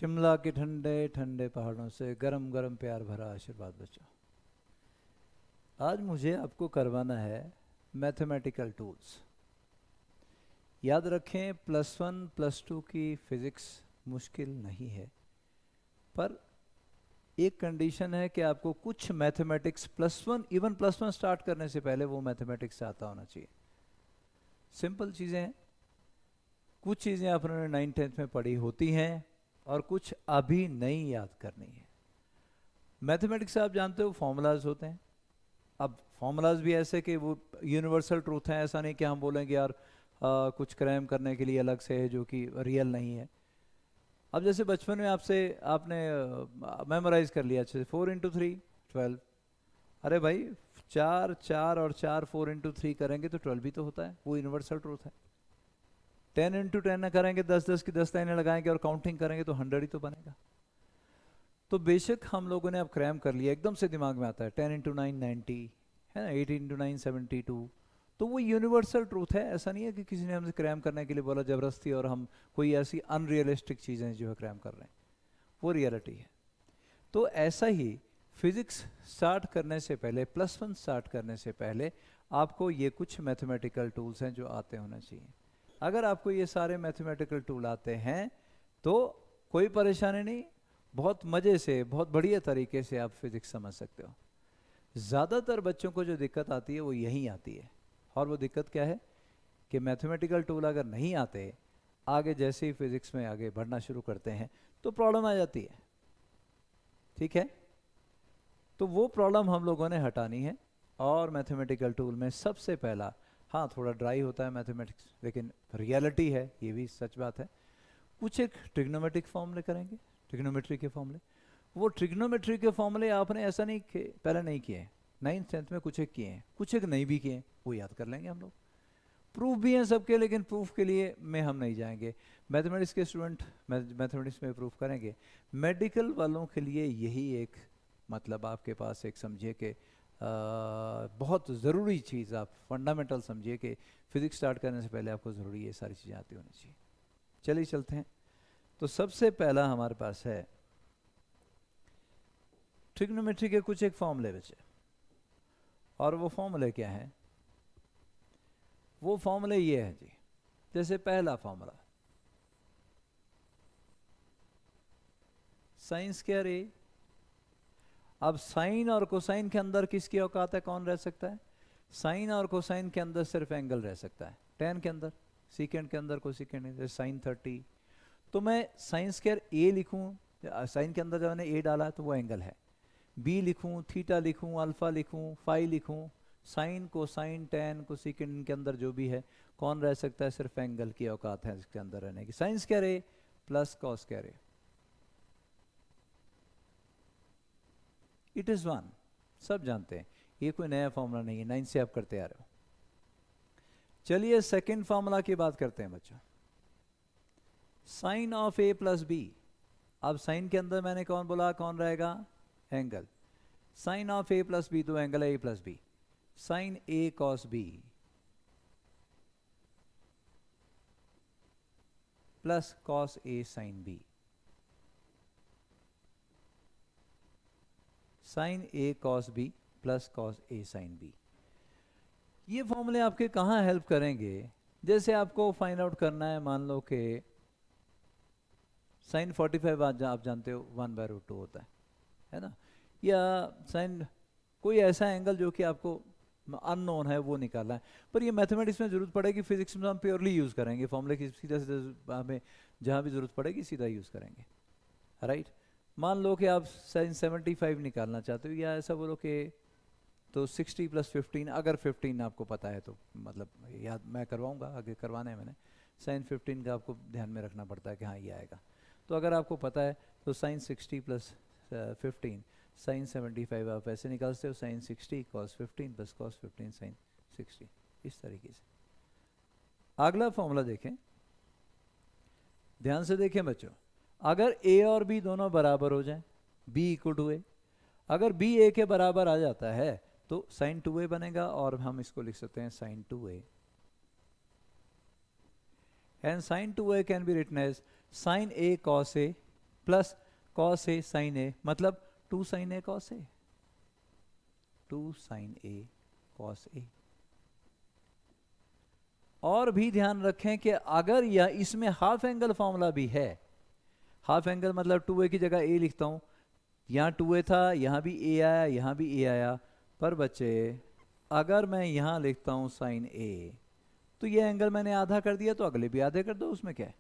शिमला के ठंडे ठंडे पहाड़ों से गरम गरम प्यार भरा आशीर्वाद बच्चों। आज मुझे आपको करवाना है मैथमेटिकल टूल्स। याद रखें, +1 +2 की फिज़िक्स मुश्किल नहीं है, पर एक कंडीशन है कि आपको कुछ मैथमेटिक्स +1 स्टार्ट करने से पहले वो मैथमेटिक्स आता होना चाहिए। सिंपल चीज़ें हैं, कुछ चीज़ें आपने 9th-10th में पढ़ी होती हैं और कुछ अभी नहीं याद करनी है। मैथमेटिक्स आप जानते हो फॉर्मूलाज होते हैं। अब फॉर्मूलाज भी ऐसे कि वो यूनिवर्सल ट्रूथ हैं, ऐसा नहीं कि हम बोलेंगे यार कुछ क्राइम करने के लिए अलग से है जो कि रियल नहीं है। अब जैसे बचपन में आपने मेमोराइज कर लिया अच्छे से 4 × 3 12। अरे भाई 4 4 और 4 4 × 3 करेंगे तो 12 भी तो होता है, वो यूनिवर्सल ट्रूथ है। 10 × 10 करेंगे, 10 की 10 लाइनें लगाएंगे और काउंटिंग करेंगे तो 100 ही तो बनेगा। तो बेशक हम लोगों ने अब क्रैम कर लिया, एकदम से दिमाग में आता है 10 × 9 90 है ना, 8 × 9 72। तो वो यूनिवर्सल ट्रूथ है, ऐसा नहीं है कि किसी ने हमसे क्रैम करने के लिए बोला ज़बरदस्ती और हम कोई ऐसी अनरियलिस्टिक चीज़ें जो है क्रैम कर रहे हैं, वो रियलिटी है। तो ऐसा ही फिज़िक्स स्टार्ट करने से पहले, +1 स्टार्ट करने से पहले आपको ये कुछ मैथमेटिकल टूल्स हैं जो आते होना चाहिए। अगर आपको ये सारे मैथमेटिकल टूल आते हैं तो कोई परेशानी नहीं, बहुत मज़े से, बहुत बढ़िया तरीके से आप फिज़िक्स समझ सकते हो। ज़्यादातर बच्चों को जो दिक्कत आती है वो यहीं आती है, और वो दिक्कत क्या है कि मैथमेटिकल टूल अगर नहीं आते, आगे जैसे ही फिज़िक्स में आगे बढ़ना शुरू करते हैं तो प्रॉब्लम आ जाती है। ठीक है, तो वो प्रॉब्लम हम लोगों ने हटानी है। और मैथमेटिकल टूल में सबसे पहला, हाँ थोड़ा ड्राई होता है मैथमेटिक्स, लेकिन रियलिटी है, ये भी सच बात है। कुछ एक ट्रिग्नोमेट्रिक फॉर्मूले करेंगे, ट्रिग्नोमेट्री के फॉर्मूले। वो ट्रिग्नोमेट्री के फॉर्मूले आपने ऐसा नहीं किए, पहले नहीं किए, 9th-10th में कुछ एक किए हैं, कुछ एक नहीं भी किए हैं, वो याद कर लेंगे हम लोग। प्रूफ भी हैं सबके, लेकिन प्रूफ के लिए में हम नहीं जाएंगे। मैथमेटिक्स के स्टूडेंट मैथमेटिक्स में प्रूफ करेंगे। मेडिकल वालों के लिए यही एक मतलब आपके पास एक समझिए कि बहुत ज़रूरी चीज़, आप फंडामेंटल समझिए कि फिज़िक्स स्टार्ट करने से पहले आपको ज़रूरी ये सारी चीज़ें आती होनी चाहिए। चलिए चलते हैं। तो सबसे पहला हमारे पास है ट्रिग्नोमेट्री के कुछ एक फॉर्मूले बचे, और वो फॉर्मूले क्या है? वो फॉर्मूले ये है जी, जैसे पहला फॉर्मूला साइन स्क्वायर ए। अब साइन और कोसाइन के अंदर किसकी औकात है, कौन रह सकता है? साइन और कोसाइन के अंदर सिर्फ एंगल रह सकता है। टेन के अंदर, सीकेंड के अंदर कोई सीकेंड नहीं, जैसे साइन 30। तो मैं साइन स्क्वायर ए लिखूं, साइन के अंदर जब मैंने ए डाला है तो वो एंगल है। बी लिखूं, थीटा लिखूं, अल्फा लिखूं, फाई लिखूं, साइन कोसाइन टेन कोसेकेंड के अंदर जो भी है, कौन रह सकता है? सिर्फ एंगल की औकात है इसके अंदर रहने की। Sign square A plus cos square A, it is 1। सब जानते हैं, ये कोई नया फॉर्मूला नहीं है, 9 से आप करते आ रहे हो। चलिए सेकेंड फॉर्मूला की बात करते हैं बच्चों, sine of A plus B. अब साइन के अंदर मैंने कौन बोला, कौन रहेगा? Angle. Sine of A plus B तो एंगल है A plus B, sine A cos B plus cos A sine B, sine A cos B plus cos A sine B. ये फॉर्मूले आपके कहाँ हेल्प करेंगे? जैसे आपको फाइंड आउट करना है, मान लो कि साइन 45 आप जानते हो 1/√2 होता है ना, या साइन कोई ऐसा एंगल जो कि आपको अननोन है वो निकालना है। पर ये मैथमेटिक्स में जरूरत पड़ेगी, फिजिक्स में हम प्योरली यूज़ करेंगे फॉर्मूले की, सीधा सीधा हमें जहाँ भी जरूरत पड़ेगी सीधा यूज़ करेंगे। राइट, मान लो कि आप साइन 75 निकालना चाहते हो, या ऐसा बोलो कि तो 60 + 15, अगर 15 आपको पता है तो मतलब याद मैं करवाऊंगा, आगे करवाना है मैंने। साइन 15 का आपको ध्यान में रखना पड़ता है कि हाँ ये आएगा। तो अगर आपको पता है तो साइन 60 + 15 साइन 75 आप ऐसे निकालते हो, साइन 60 cos 15 + cos 15 साइन 60, इस तरीके से। अगला फॉर्मूला देखें, ध्यान से देखें बच्चों। अगर a और b दोनों बराबर हो जाएं, b = a, अगर b a के बराबर आ जाता है तो साइन 2a बनेगा, और हम इसको लिख सकते हैं sine 2a, and sine 2a can be written as sine a cos a plus cos A sine A, मतलब 2 sine A cos A, 2 sine A cos A. और भी ध्यान रखें कि अगर यह इसमें हाफ एंगल फॉर्मूला भी है, हाफ एंगल मतलब 2a की जगह a लिखता हूं, यहाँ 2a था, यहाँ भी a आया, यहाँ भी a आया, पर बच्चे अगर मैं यहाँ लिखता हूँ साइन a, तो ये एंगल मैंने आधा कर दिया, तो अगले भी आधे कर दो, उसमें क्या है,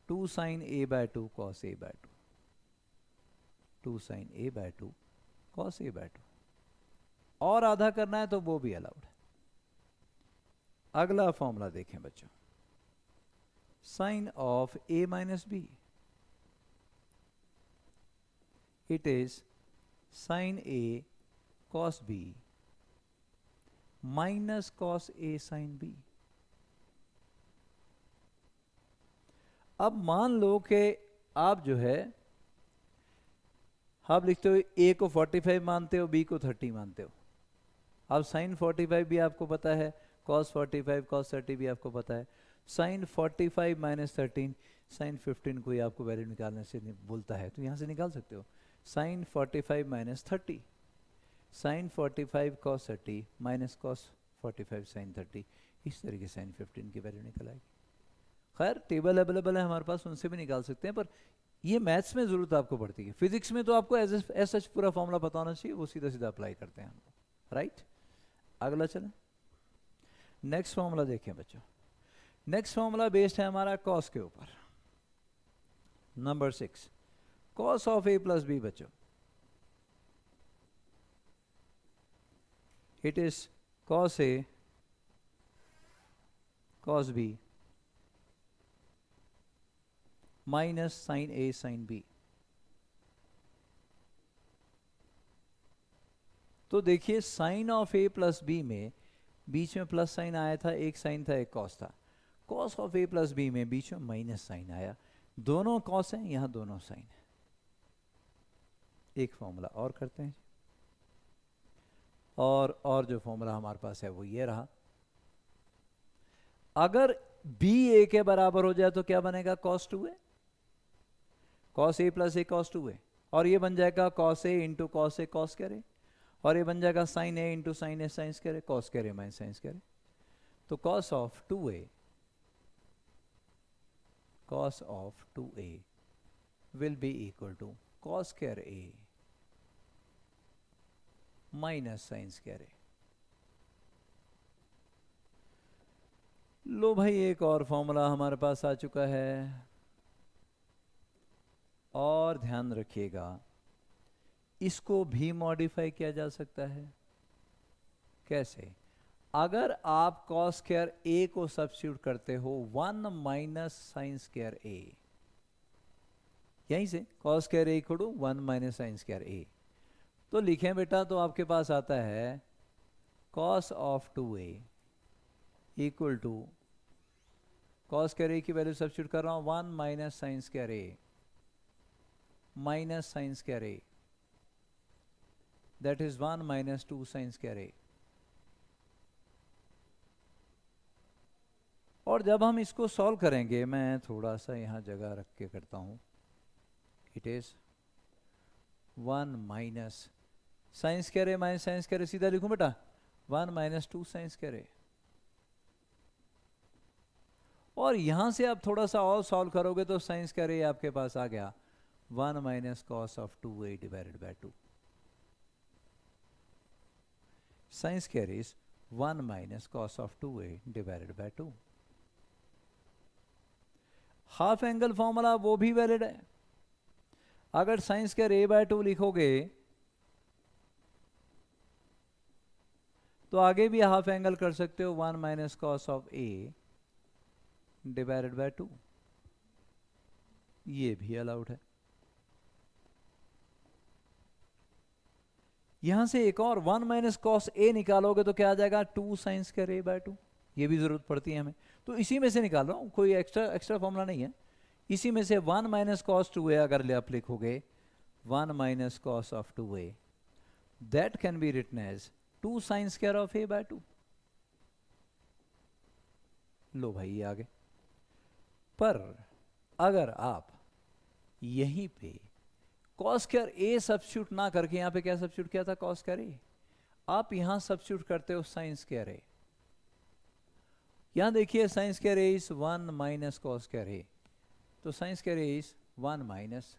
2 sine a by 2 cos a by 2, 2 sine a by 2 cos a by 2, और आधा करना है तो वो भी अलाउड है। अगला फॉर्मूला देखें बच्चों, sine of a minus B, it is sine a cos b minus cos a sine b। अब मान लो कि आप जो है, आप लिखते हो a को 45 मानते हो, b को 30 मानते हो। अब साइन 45 भी आपको पता है, cos 45 cos 30 भी आपको पता है। साइन 45 माइनस 13, साइन 15 कोई आपको वैल्यू निकालने से बोलता है तो यहाँ से निकाल सकते हो। Sine 45 minus 30, sine 45 cos 30 minus cos 45 sine 30, इस तरीके साइन 15 की वैल्यू निकल आएगी। खैर टेबल अवेलेबल है हमारे पास, उनसे भी निकाल सकते हैं, पर ये मैथ्स में जरूरत आपको पड़ती है। फिजिक्स में तो आपको एज सच पूरा फॉर्मूला पता होना चाहिए, वो सीधा सीधा अप्लाई करते हैं हम लोग, राइट। अगला चलें, नेक्स्ट फॉर्मूला देखें बच्चों। नेक्स्ट फॉर्मूला बेस्ड है हमारा कॉस के ऊपर। Number 6, cos of A plus B बच्चों, it is cos A cos B minus sine A sine B. तो देखिए sine of A plus B में बीच में प्लस साइन आया था, एक साइन था एक कॉस था। Cos of A plus B में बीच में माइनस साइन आया, दोनों कॉस हैं, यहां दोनों साइन है। एक फॉर्मूला और करते हैं, और जो फॉर्मूला हमारे पास है वो ये रहा। अगर b a के बराबर हो जाए तो क्या बनेगा, cos 2a, cos a plus A cos 2a, और ये बन जाएगा cos a into cos a cos करे, और ये बन जाएगा sin a into sin a sin करे, cos करे माइनस sin करे। तो cos of 2a will be equal to cos square a minus sin square a। लो भाई एक और फॉर्मूला हमारे पास आ चुका है, और ध्यान रखिएगा इसको भी मॉडिफाई किया जा सकता है। कैसे, अगर आप cos स्क्वायर a को सब्स्टिट्यूट करते हो 1 माइनस sin स्क्वायर a, यहीं से cos square a equal to 1 minus sin square a, तो लिखें बेटा, तो आपके पास आता है cos of 2a equal to, cos square a की वैल्यू सब्स्टिट्यूट कर रहा हूं, 1 minus sin square a minus sin square a, that is 1 minus 2 sin square a। और जब हम इसको सॉल्व करेंगे, मैं थोड़ा सा यहाँ जगह रख के करता हूँ, it is 1 minus sine square a minus sine square a, सीधा लिखूं बेटा 1 माइनस 2 साइन स्क्वायर a। और यहां से आप थोड़ा सा और सॉल्व करोगे तो साइन स्क्वायर a आपके पास आ गया 1 minus cos of 2a divided by 2। Sine square is 1 minus cos of 2a divided by 2। Half angle formula वो भी वैलिड है। अगर साइन स्क्वायर a बाय 2 लिखोगे तो आगे भी हाफ एंगल कर सकते हो, 1 minus cos of a divided by 2, ये भी अलाउड है। यहां से एक और 1 माइनस कॉस a निकालोगे तो क्या आ जाएगा, 2 साइन स्क्वायर a बाय 2, ये भी जरूरत पड़ती है हमें, तो इसी में से निकाल रहा हूं, कोई एक्स्ट्रा फॉर्मूला नहीं है। इसी में से 1 माइनस कॉस 2a अगर आप लिखोगे 1 minus cos of 2a, that can be written as 2 sine square of a by 2। लो भाई ये आगे। पर अगर आप यहीं पे कॉस स्क्वायर ए सब्स्टिट्यूट ना करके यहाँ पे क्या सब्स्टिट्यूट किया था, कॉस स्क्वायर ए। आप यहाँ सब्स्टिट्यूट करते हो साइन स्क्वायर ए। यहाँ देखिए sine square A is 1 minus cos square A, तो sine square A is 1 minus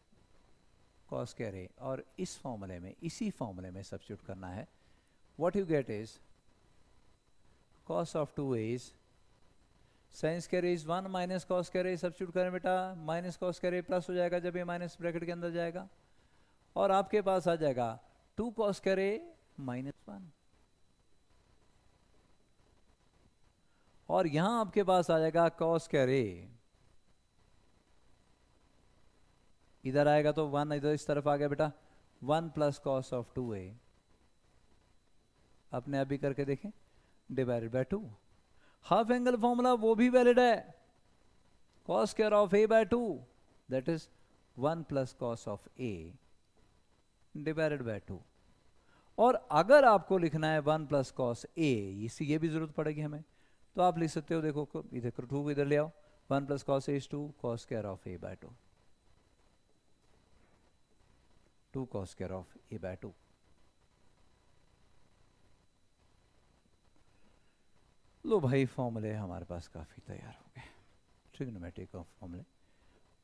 cos square A, और इस फॉर्मूले में, इसी फॉर्मूले में सब्स्टिट्यूट करना है। What you get is cos of 2a is sin square a is 1 minus cos square A, substitute करें बेटा, माइनस कॉस स्क्वायर ए प्लस हो जाएगा जब ये माइनस ब्रैकेट के अंदर जाएगा, और आपके पास आ जाएगा 2 कॉस स्क्वायर ए माइनस 1, और यहां आपके पास आ जाएगा कॉस स्क्वायर ए, इधर आएगा तो 1 इधर इस तरफ आ गया बेटा, 1 प्लस कॉस ऑफ 2a, अपने अभी करके देखें, divided by 2। Half angle formula वो भी वैलिड है, cos square of a by 2 that is 1 plus cos of a divided by 2। और अगर आपको लिखना है 1 प्लस कॉस a, इसी ये भी जरूरत पड़ेगी हमें, तो आप लिख सकते हो, देखो इधर 2 इधर ले आओ, 1 plus cos a is 2 cos square of a by 2, 2 cos square of a by 2। लो भाई, फॉर्मूले हमारे पास काफ़ी तैयार हो गए, ट्रिग्नोमेट्रिक फॉर्मूले।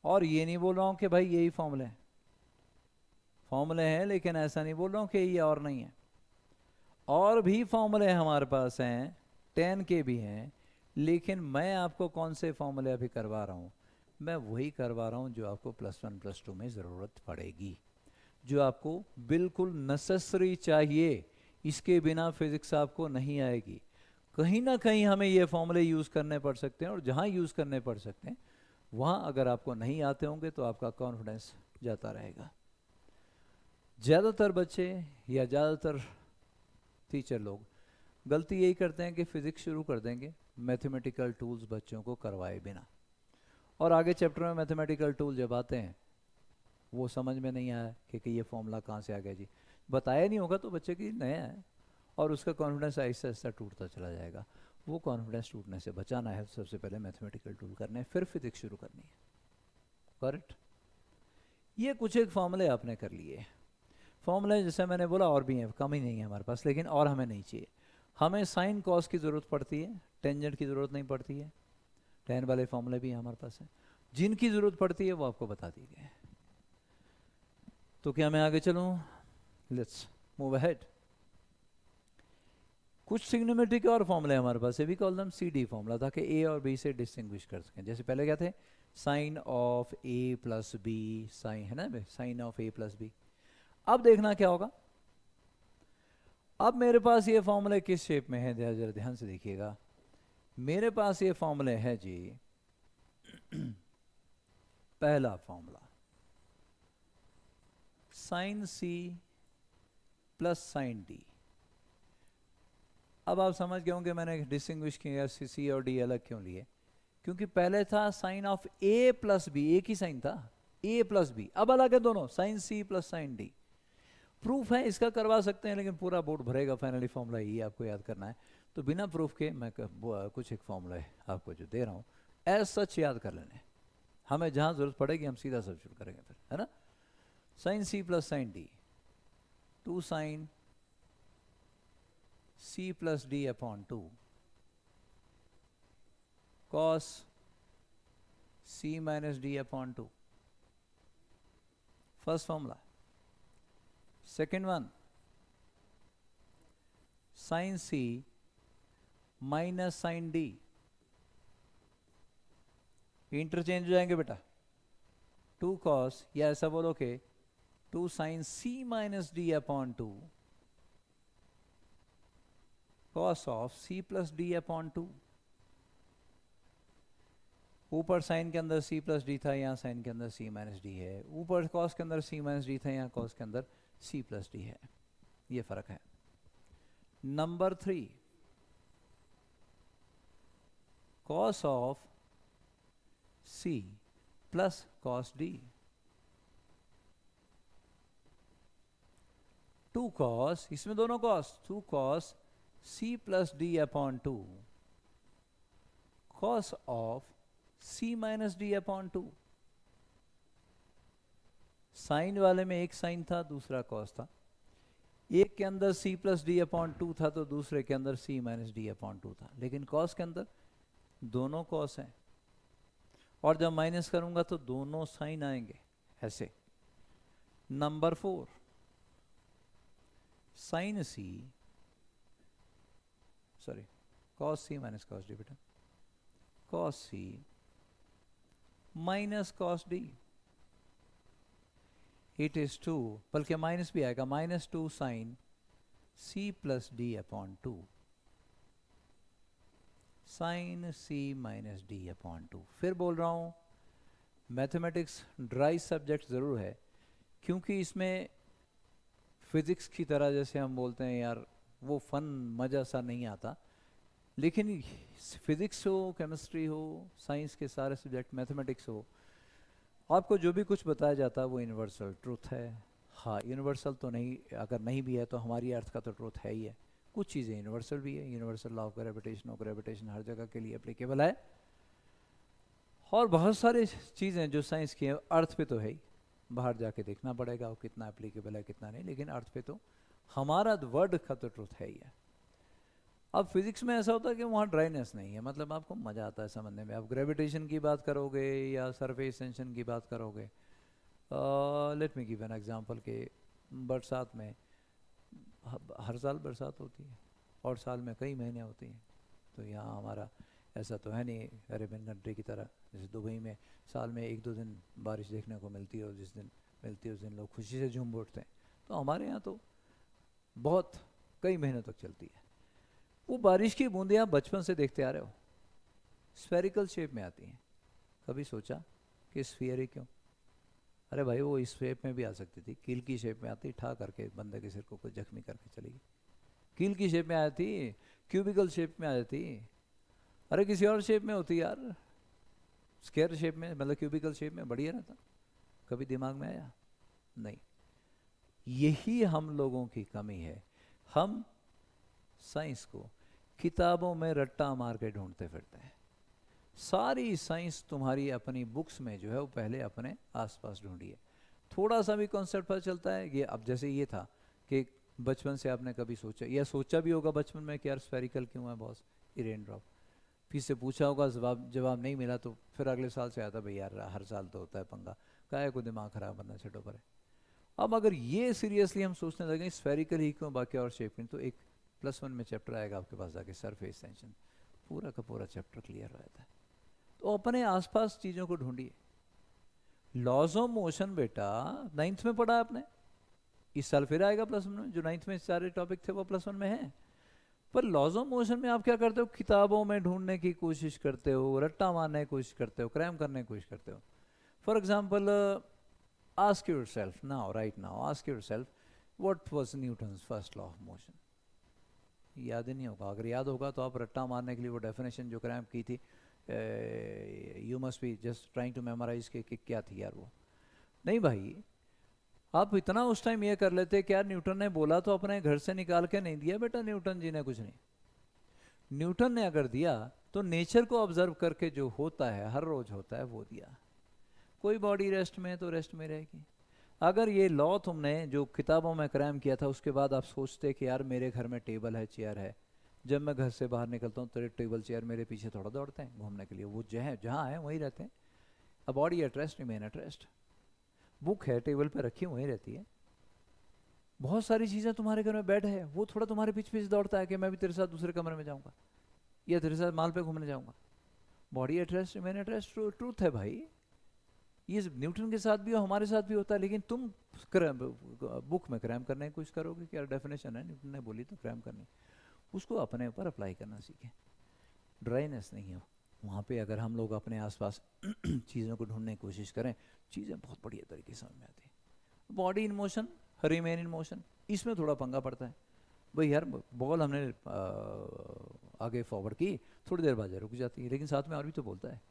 और ये नहीं बोल रहा हूँ कि भाई यही फॉर्मूले हैं, फॉर्मूले हैं, लेकिन ऐसा नहीं बोल रहा हूँ कि ये और नहीं है, और भी फॉर्मूले हमारे पास हैं, 10 के भी हैं, लेकिन मैं आपको कौन से फॉर्मूले अभी करवा रहा हूँ, मैं वही करवा रहा हूँ जो आपको +1 +2 में ज़रूरत पड़ेगी, जो आपको बिल्कुल नेसेसरी चाहिए, इसके बिना फिजिक्स आपको नहीं आएगी। कहीं ना कहीं हमें ये फॉर्मूले यूज़ करने पड़ सकते हैं, और जहाँ यूज़ करने पड़ सकते हैं वहाँ अगर आपको नहीं आते होंगे तो आपका कॉन्फिडेंस जाता रहेगा। ज़्यादातर बच्चे या ज़्यादातर टीचर लोग गलती यही करते हैं कि फ़िज़िक्स शुरू कर देंगे मैथमेटिकल टूल्स बच्चों को करवाए बिना, और आगे चैप्टर में मैथमेटिकल टूल जब आते हैं वो समझ में नहीं आया कि ये फॉर्मूला कहाँ से आ गया जी, बताया नहीं होगा तो बच्चे की नया है, और उसका कॉन्फिडेंस आहिस्ता आहिस्ता टूटता चला जाएगा। वो कॉन्फिडेंस टूटने से बचाना है, सबसे पहले मैथमेटिकल टूल करने हैं, फिर फिजिक्स शुरू करनी है। करेक्ट? ये कुछ एक फॉर्मूले आपने कर लिए, फॉर्मूले जैसे मैंने बोला और भी हैं, कम ही नहीं है हमारे पास, लेकिन और हमें नहीं चाहिए। हमें साइन कॉस की ज़रूरत पड़ती है, टेंजेंट की ज़रूरत नहीं पड़ती है, टेन वाले फॉर्मूले भी हमारे पास हैं, जिनकी ज़रूरत पड़ती है वो आपको बता दी गए। तो क्या मैं आगे चलूँ? Let's move ahead. कुछ ट्रिग्नोमेट्रिक और फॉर्मूले हमारे पास है, भी कॉल देम CD फॉर्मूला, ताकि ए और बी से डिस्टिंग्विश कर सकें। जैसे पहले क्या थे, sine of A plus B, sine है ना, sine of A plus B. अब देखना क्या होगा, अब मेरे पास ये फॉर्मूले किस शेप में है, जरा ध्यान से देखिएगा। मेरे पास ये फॉर्मूले है जी, पहला formula sine C plus sine D। अब आप समझ गए होंगे मैंने डिस्टिंग्विश किया C और D अलग क्यों लिए, क्योंकि पहले था sine of A plus B, एक ही साइन था A प्लस बी, अब अलग है दोनों, sine C plus sine D। Proof है इसका करवा सकते हैं, लेकिन पूरा बोर्ड भरेगा, फाइनली फॉर्मूला ये आपको याद करना है, तो बिना प्रूफ के मैं कुछ एक फॉर्मूला आपको जो दे रहा हूँ एज सच याद कर लेने, हमें जहाँ जरूरत पड़ेगी हम सीधा सब्स्टिट्यूट करेंगे फिर, है ना। Sine C plus sine D, 2 sine C plus D upon 2 cos C minus D upon 2, first formula. Second one, sine C minus sine D, interchange हो जाएंगे बेटा, 2 cos, या ऐसा बोलो कि 2 sine C minus D upon 2 cos of C plus D upon 2। ऊपर sign के अंदर C प्लस D था, यहाँ साइन के अंदर C माइनस D है, ऊपर cos के अंदर C माइनस D था, यहाँ cos के अंदर C प्लस D है, ये फर्क है। Number 3, cos of C plus cos D, 2 cos, इसमें दोनों cos, 2 cos C plus D upon 2 cos of C minus D upon 2। Sine वाले में एक साइन था, दूसरा कॉस था। एक के अंदर c plus D upon to था तो दूसरे के अंदर c minus D upon to था, लेकिन कॉस के अंदर दोनों कॉस हैं, और जब माइनस करूंगा तो दोनों साइन आएंगे ऐसे। Number 4, sine C, sorry cos C minus cos D बेटा, cos C minus cos D, it is 2, बल्कि माइनस भी आएगा, -2 sine c plus D upon two, sine c minus D upon two. फिर बोल रहा हूँ, मैथमेटिक्स ड्राई सब्जेक्ट ज़रूर है, क्योंकि इसमें फिज़िक्स की तरह जैसे हम बोलते हैं यार वो फन मज़ा सा नहीं आता, लेकिन फिज़िक्स हो, केमिस्ट्री हो, साइंस के सारे सब्जेक्ट, मैथमेटिक्स हो, आपको जो भी कुछ बताया जाता है वो यूनिवर्सल ट्रूथ है। हाँ, यूनिवर्सल तो नहीं, अगर नहीं भी है तो हमारी अर्थ का तो ट्रूथ है ही है। कुछ चीज़ें यूनिवर्सल भी है, यूनिवर्सल लॉ ऑफ ग्रेविटेशन हर जगह के लिए एप्लीकेबल है, और बहुत सारी चीज़ें जो साइंस की हैं अर्थ पे तो है ही, बाहर जाके देखना पड़ेगा वो कितना एप्लीकेबल है कितना नहीं, लेकिन अर्थ पे तो हमारा वर्ड का तो ट्रूथ है ही है। अब फिजिक्स में ऐसा होता है कि वहाँ ड्राइनेस नहीं है, मतलब आपको मज़ा आता है समझने में। आप ग्रेविटेशन की बात करोगे या सरफेस टेंशन की बात करोगे, let me give an example के बरसात में हर साल बरसात होती है और साल में कई महीने होती हैं, तो यहाँ हमारा ऐसा तो है नहीं अरेबियन कंट्री की तरह, जैसे दुबई में साल में 1-2 दिन बारिश देखने को मिलती है और जिस दिन मिलती है उस दिन लोग खुशी से झूम उठते हैं। तो हमारे यहाँ तो बहुत कई महीनों तक चलती है। वो बारिश की बूंदें आप बचपन से देखते आ रहे हो, स्फेरिकल शेप में आती हैं। कभी सोचा कि स्फीयर ही क्यों? अरे भाई वो इस शेप में भी आ सकती थी, कील की शेप में आती, ठा करके बंदे के सिर को कोई जख्मी करके चलेगी। कील की शेप में आती, क्यूबिकल शेप में आ जाती, अरे किसी और शेप में होती यार, स्क्वायर शेप में, मतलब क्यूबिकल शेप में बढ़िया रहता। कभी दिमाग में आया? नहीं। यही हम लोगों की कमी है, हम साइंस को किताबों में रट्टा मार के ढूंढते फिरते हैं। सारी साइंस तुम्हारी अपनी बुक्स में जो है वो पहले अपने आसपास ढूंढिए। थोड़ा सा भी कॉन्सेप्ट पता चलता है ये, अब जैसे ये था कि बचपन से आपने कभी सोचा, या सोचा भी होगा बचपन में कि यार स्फेरिकल क्यों है बॉस, ये रेन ड्रॉप, फिर से पूछा होगा, जवाब नहीं मिला तो फिर अगले साल से आता भाई यार हर साल तो होता है पंगा, काहे को दिमाग खराब करना छठो पर है। अब अगर ये सीरियसली हम सोचने लगे स्फेरिकल ही क्यों बाकी और शेप नहीं, तो एक +1 में चैप्टर आएगा आपके पास जाके, सरफेस टेंशन, पूरा का पूरा चैप्टर क्लियर हो जाता है। तो अपने आसपास चीज़ों को ढूंढिए। लॉज ऑफ मोशन बेटा 9th में पढ़ा आपने, इस साल फिर आएगा +1 में, जो 9th में सारे टॉपिक थे वो +1 में है। पर लॉज ऑफ मोशन में आप क्या करते हो, किताबों में ढूंढने की कोशिश करते हो, रट्टा मारने की कोशिश करते हो, क्रैम करने की कोशिश करते हो। For example, ask your self now, right now ask your self, what was Newton's first law of motion? याद ही नहीं होगा। अगर याद होगा तो आप रट्टा मारने के लिए वो डेफिनेशन जो क्रैम्प की थी, you must be just trying to memorise कि क्या थी यार वो। नहीं भाई, आप इतना उस टाइम ये कर लेते कि यार न्यूटन ने बोला तो अपने घर से निकाल के नहीं दिया बेटा, न्यूटन जी ने कुछ नहीं। न्यूटन ने अगर दिया तो नेचर को ऑब्जर्व करके जो होता है हर रोज होता है वो दिया। कोई बॉडी रेस्ट में है तो रेस्ट में रहेगी। अगर ये लॉ तुमने जो किताबों में क्रैम किया था उसके बाद आप सोचते कि यार मेरे घर में टेबल है, चेयर है, जब मैं घर से बाहर निकलता हूँ तो टेबल चेयर मेरे पीछे थोड़ा दौड़ते हैं घूमने के लिए, वो जहाँ है वहीं रहते हैं। A body at rest remain at rest. Book है टेबल पे रखी वहीं रहती है। बहुत सारी चीज़ें, तुम्हारे घर में बेड है, वो थोड़ा तुम्हारे पीछे पीछे दौड़ता है कि मैं भी तेरे साथ दूसरे कमरे में जाऊँगा या तेरे साथ माल पे घूमने जाऊँगा। Body at rest remain at rest, truth है भाई। ये न्यूटन के साथ भी हो, हमारे साथ भी होता है, लेकिन तुम बुक में क्रैम करने की कोशिश करोगे कि यार डेफिनेशन है न्यूटन ने बोली तो क्रैम करनी, उसको अपने ऊपर अप्लाई करना सीखें। ड्राइनेस नहीं हो वहाँ पे। अगर हम लोग अपने आसपास चीज़ों को ढूंढने की कोशिश करें, चीज़ें बहुत बढ़िया तरीके से समझ में आती है। Body in motion, remain in motion, इसमें थोड़ा पंगा पड़ता है भाई यार। बॉल हमने आगे फॉरवर्ड की, थोड़ी देर बाद रुक जाती है, लेकिन साथ में और भी तो बोलता है,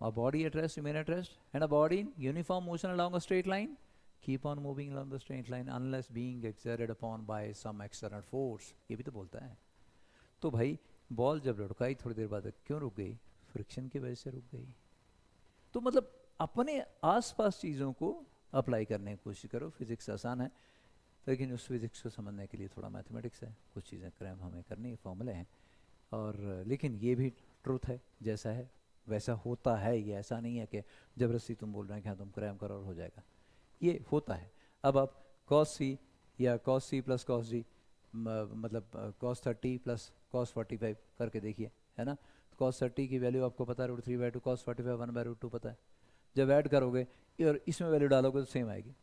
a body at rest remain at rest, and a body in uniform motion along a straight line keep on moving along the straight line unless being exerted upon by some external force, ये भी तो बोलता है। तो भाई ball जब लुढ़काई थोड़ी देर बाद क्यों रुक गई? फ्रिक्शन की वजह से रुक गई। तो मतलब अपने आसपास चीज़ों को अप्लाई करने की कोशिश करो। फिजिक्स आसान है, लेकिन उस फिजिक्स को समझने के लिए थोड़ा मैथमेटिक्स है, कुछ चीज़ें क्रैम हमें करनी है, फॉर्मूले हैं। और लेकिन ये भी ट्रूथ है, जैसा है वैसा होता है, ये ऐसा नहीं है कि ज़बरदस्ती तुम बोल रहे हैं कि हाँ तुम क्रैम करो और हो जाएगा, ये होता है। अब आप कॉस सी या cos C plus cos D, मतलब कॉस 30 प्लस कॉस 45 करके देखिए, है ना। कॉस 30 की वैल्यू आपको पता है √3/2, कॉस 45 1/√2 पता है। जब ऐड करोगे और इसमें वैल्यू डालोगे तो सेम आएगी,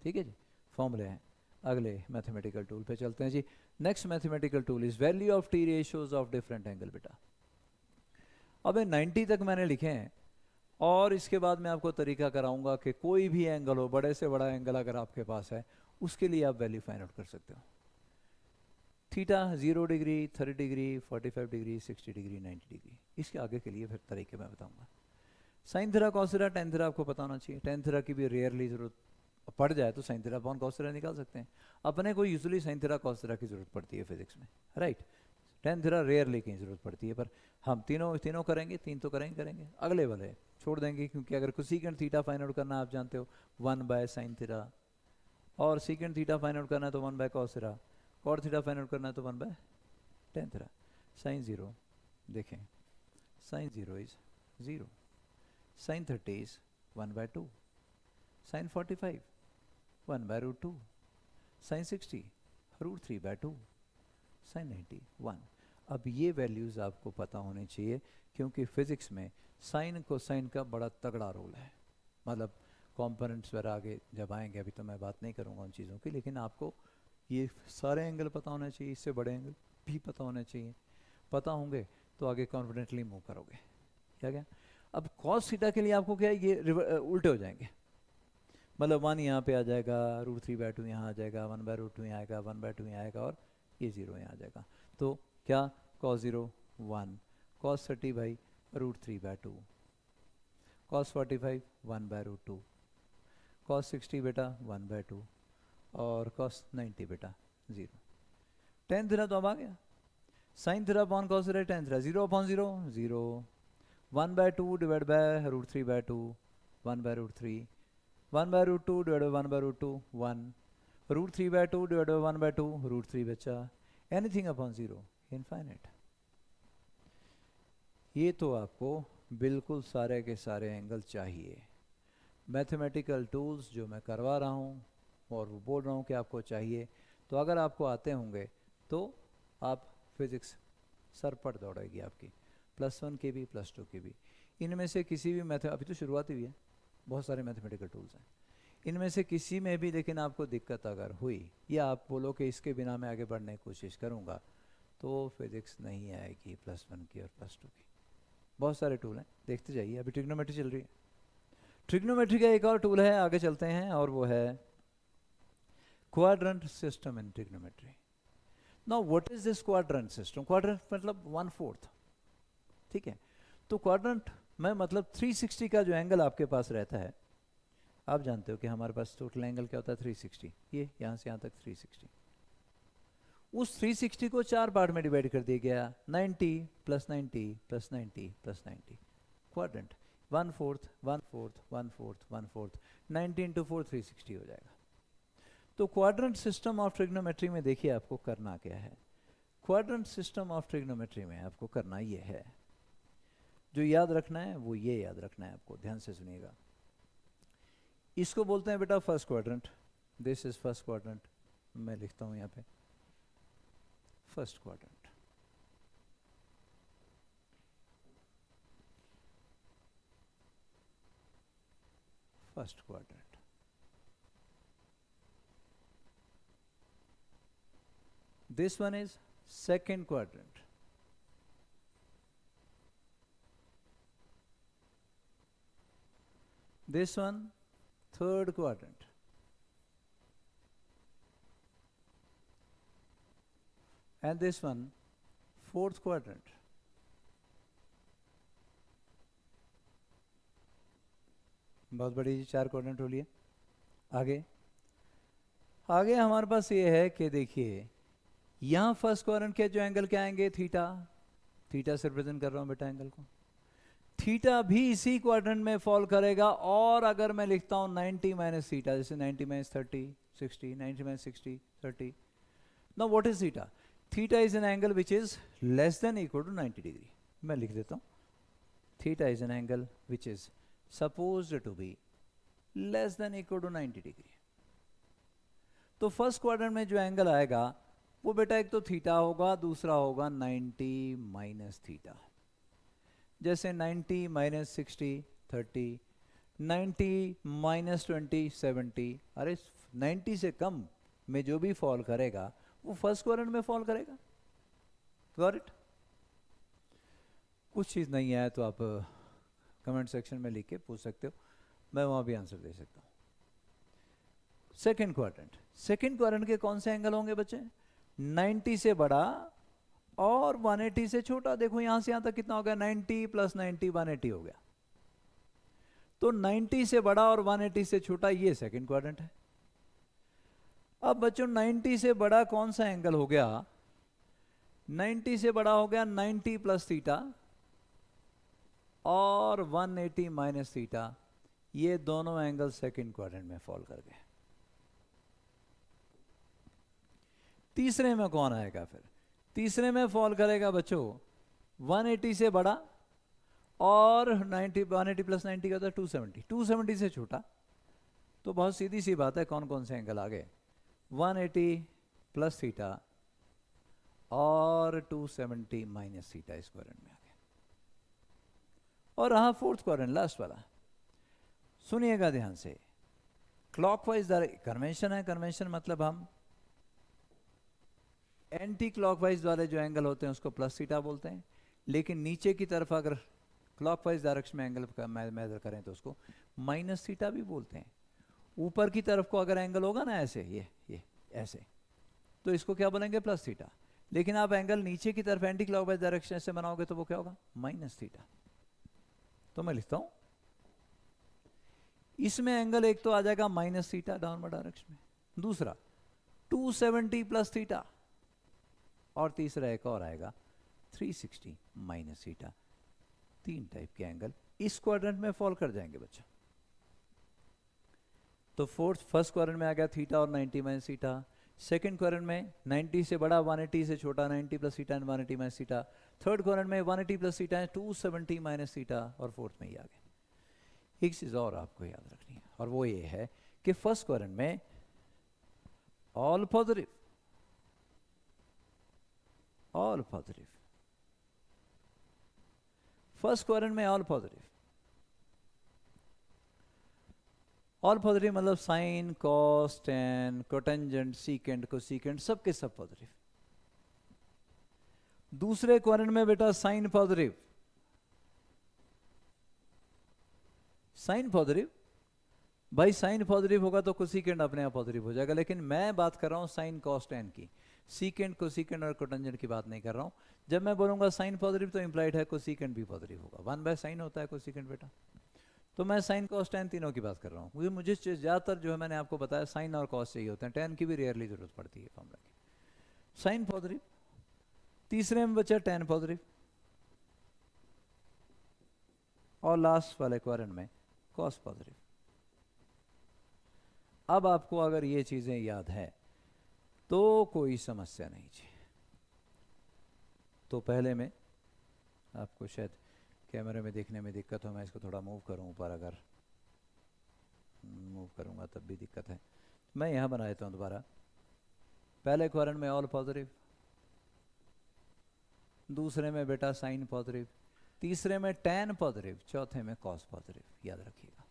ठीक है जी, फॉर्मूले हैं। अगले मैथमेटिकल टूल पे चलते हैं जी। Next mathematical tool is value of T ratios of different angle बेटा। अब 90 तक मैंने लिखे हैं, और इसके बाद मैं आपको तरीका कराऊंगा कि कोई भी एंगल हो, बड़े से बड़ा एंगल अगर आपके पास है, उसके लिए आप वैल्यू फाइंड आउट कर सकते हो। Theta 0 degree, 30 degree, 45 degree, 60 degree, 90 degree, इसके आगे के लिए फिर तरीके मैं बताऊंगा। Sign theta, cos theta, tan theta आपको पता होना चाहिए। टेन थीटा की भी रेयरली जरूरत पड़ जाए तो sine theta upon cos theta निकाल सकते हैं। अपने को usually sign theta cos theta की जरूरत पड़ती है फिजिक्स में, राइट। टेन थीटा रेयरली की जरूरत पड़ती है, पर हम तीनों करेंगे, तीन तो करेंगे, अगले वाले छोड़ देंगे, क्योंकि अगर कुछ सीकेंड थीटा फाइंड आउट करना आप जानते हो 1/sin थीटा, और सीकेंड थीटा फाइंड आउट करना है तो 1/cos theta, cot theta find out करना है तो 1/tan थीटा। साइन 0 देखें, sine 0 is 0, sine 30 is 1/2, sine 45 1/√2, sine 60 √3/2, sine 90 1। अब ये वैल्यूज़ आपको पता होने चाहिए, क्योंकि फिजिक्स में साइन को साइन का बड़ा तगड़ा रोल है। मतलब कॉम्पोनेंट्स वगैरह आगे जब आएंगे, अभी तो मैं बात नहीं करूँगा उन चीज़ों की, लेकिन आपको ये सारे एंगल पता होना चाहिए, इससे बड़े एंगल भी पता होने चाहिए। पता होंगे तो आगे कॉन्फिडेंटली मूव करोगे। क्या अब कॉस थीटा के लिए आपको क्या है, ये उल्टे हो जाएंगे, मतलब 1 यहाँ पे आ जाएगा, √3/2 यहाँ आ जाएगा, 1/√2 यहाँ आएगा, 1/2 यहाँ आएगा, और ये 0 यहाँ आ जाएगा। तो क्या cos 0 1, cos 30 भाई √3/2, cos 45 1/√2, cos 60 बेटा 1/2, और cos 90 बेटा 0। tan थीटा तो अब आ गया, sin theta upon cos theta, tan theta 0/0 0, 1/2 divide by √3/2 1/√3, 1/√2 divide by 1/√2 1, √3/2 divide by 1/2 √3 बचा, एनीथिंग अपॉन 0 इनफाइनाइट। ये तो आपको बिल्कुल सारे के सारे एंगल चाहिए। मैथमेटिकल टूल्स जो मैं करवा रहा हूँ और वो बोल रहा हूँ कि आपको चाहिए, तो अगर आपको आते होंगे तो आप फिजिक्स सर पर दौड़ेगी आपकी, +1 की भी +2 की भी। इनमें से किसी भी अभी तो शुरुआत हुई है, बहुत सारे मैथमेटिकल टूल्स हैं, इनमें से किसी में भी लेकिन आपको दिक्कत अगर हुई, या आप बोलो कि इसके बिना मैं आगे बढ़ने की कोशिश करूँगा, तो फिजिक्स नहीं आएगी +1 की और +2 की। बहुत सारे टूल हैं, देखते जाइए। अभी ट्रिग्नोमेट्री चल रही है, ट्रिग्नोमेट्री का एक और टूल है, आगे चलते हैं, और वो है quadrant system in trigonometry. Now what is this quadrant system? Quadrant मतलब 1/4, ठीक है। तो क्वाड्रेंट में मतलब 360 का जो एंगल आपके पास रहता है, आप जानते हो कि हमारे पास टोटल एंगल क्या होता है 360, ये यहाँ से यहाँ तक 360। उस 360 को 4 पार्ट में डिवाइड कर दिया गया, 90 + 90 + 90 + 90, क्वाड्रेंट 1/4 1/4 1/4 1/4, 90 × 4 360 हो जाएगा। तो क्वाड्रेंट सिस्टम ऑफ ट्रिग्नोमेट्री में देखिए आपको करना क्या है। क्वाड्रेंट सिस्टम ऑफ ट्रिग्नोमेट्री में आपको करना ये है, जो याद रखना है वो ये याद रखना है आपको, ध्यान से सुनिएगा। इसको बोलते हैं बेटा first quadrant, this is first quadrant, मैं लिखता हूँ यहाँ पे first quadrant. First quadrant, this one is second quadrant, this one third quadrant, and this one fourth quadrant. बहुत बड़ी 4 क्वाड्रेंट हो लिए। आगे आगे हमारे पास ये है कि देखिए यहाँ फर्स्ट क्वाड्रेंट के जो एंगल क्या आएंगे, थीटा, थीटा से रिप्रेजेंट कर रहा हूँ बेटा एंगल को। थीटा भी इसी क्वाड्रेंट में फॉल करेगा। और अगर मैं लिखता हूं 90 माइनस थीटा, जैसे 90 minus 30 60, 90 minus 60 30, now what is theta? Theta is an angle which is less than equal to 90 degree. मैं लिख देता हूं, theta is an angle which is supposed to be less than equal to 90 degree. तो first quadrant में जो angle आएगा वो बेटा एक तो थीटा होगा, दूसरा होगा 90 माइनस थीटा। जैसे 90 माइनस 60 30, 90 माइनस 20 70। अरे 90 से कम में जो भी फॉल करेगा वो फर्स्ट क्वाड्रेंट में फॉल करेगा। Got it? कुछ चीज़ नहीं आया तो आप कमेंट सेक्शन में लिख के पूछ सकते हो, मैं वहाँ भी आंसर दे सकता हूँ। सेकेंड क्वाड्रेंट, सेकेंड क्वाड्रेंट के कौन से एंगल होंगे बच्चे? 90 से बड़ा और 180 से छोटा। देखो यहां से यहां तक कितना हो गया? 90 प्लस 90 180 हो गया। तो 90 से बड़ा और 180 से छोटा, ये सेकेंड क्वाड्रेंट है। अब बच्चों 90 से बड़ा कौन सा एंगल हो गया? 90 से बड़ा हो गया 90 प्लस थीटा और 180 माइनस थीटा। ये दोनों एंगल सेकेंड क्वाड्रेंट में फॉल कर गए। तीसरे में कौन आएगा फिर? तीसरे में फॉल करेगा बच्चों 180 से बड़ा और 90, 180 प्लस 90 का होता है 270, 270 से छोटा। तो बहुत सीधी सी बात है, कौन कौन से एंगल आ गए? 180 प्लस थीटा और 270 माइनस थीटा इस क्वाड्रेंट में आ गया। और रहा फोर्थ क्वाड्रेंट, लास्ट वाला। सुनिएगा ध्यान से, क्लॉकवाइज कन्वेंशन है। कन्वेंशन मतलब हम एंटी क्लॉकवाइज वाले जो एंगल होते हैं उसको प्लस थीटा बोलते हैं, लेकिन नीचे की तरफ अगर क्लॉकवाइज डायरेक्शन में एंगल का मेजर करें तो उसको माइनस थीटा भी बोलते हैं। ऊपर की तरफ को अगर एंगल होगा ना ऐसे, ये ऐसे, तो इसको क्या बोलेंगे? Plus theta. लेकिन आप एंगल नीचे की तरफ एंटी क्लॉकवाइज डायरेक्शन से बनाओगे तो वो क्या होगा? Minus theta. तो मैं लिखता हूं, इसमें एंगल एक तो आ जाएगा माइनस थीटा डाउनवर्ड डायरेक्शन में, दूसरा 270 प्लस थीटा, और तीसरा एक और आएगा 360 माइनस थीटा। तीन टाइप के एंगल इस क्वाड्रेंट में फॉल कर जाएंगे बच्चा। तो फर्स्ट क्वाड्रेंट में आ गया थीटा और 90 माइनस थीटा। सेकंड क्वाड्रेंट में 90 से बड़ा 180 से छोटा, 90 plus theta and 180 minus theta. Third quadrant में 180 plus theta and 270 minus theta. और फोर्थ में ये आ गया। एक चीज और आपको याद रखनी है, और वो ये है कि फर्स्ट क्वाड्रेंट में all positive, all positive. First quadrant में ऑल पॉजिटिव। ऑल पॉजिटिव मतलब sine, cos, tan, cotangent, secant, cosecant, सब के सब पॉजिटिव। दूसरे क्वाड्रेंट में बेटा साइन पॉजिटिव, साइन पॉजिटिव। भाई साइन पॉजिटिव होगा तो कोसीकेंट अपने आप पॉजिटिव हो जाएगा, लेकिन मैं बात कर रहा हूं साइन, कॉस, टेन की। सीकेंट, कोसीकेंट और कोटेंजेंट की बात नहीं कर रहा हूं। जब मैं बोलूंगा साइन पॉजिटिव तो इंप्लाइड है कोसीकेंट भी पॉजिटिव होगा। 1/sin होता है कोसीकेंट बेटा। तो मैं साइन, कॉस, टेन तीनों की बात कर रहा हूँ। मुझे ज़्यादातर जो है मैंने आपको बताया साइन और कॉस चाहिए होते हैं, टेन की भी रेयरली जरूरत पड़ती है फॉर्मूला की। साइन पॉजिटिव, तीसरे में बचा टेन पॉजिटिव, और लास्ट वाले क्वाड्रेंट में कॉस पॉजिटिव। अब आपको अगर ये चीज़ें याद है तो कोई समस्या नहीं चाहिए। तो पहले में आपको शायद कैमरे में देखने में दिक्कत हो, मैं इसको थोड़ा मूव करूं ऊपर, अगर मूव करूंगा तब भी दिक्कत है। मैं यहाँ बना देता हूँ दोबारा। पहले क्वाड्रेंट में ऑल पॉजिटिव, दूसरे में बेटा साइन पॉजिटिव, तीसरे में टेन पॉजिटिव, चौथे में कॉस पॉजिटिव। याद रखिएगा।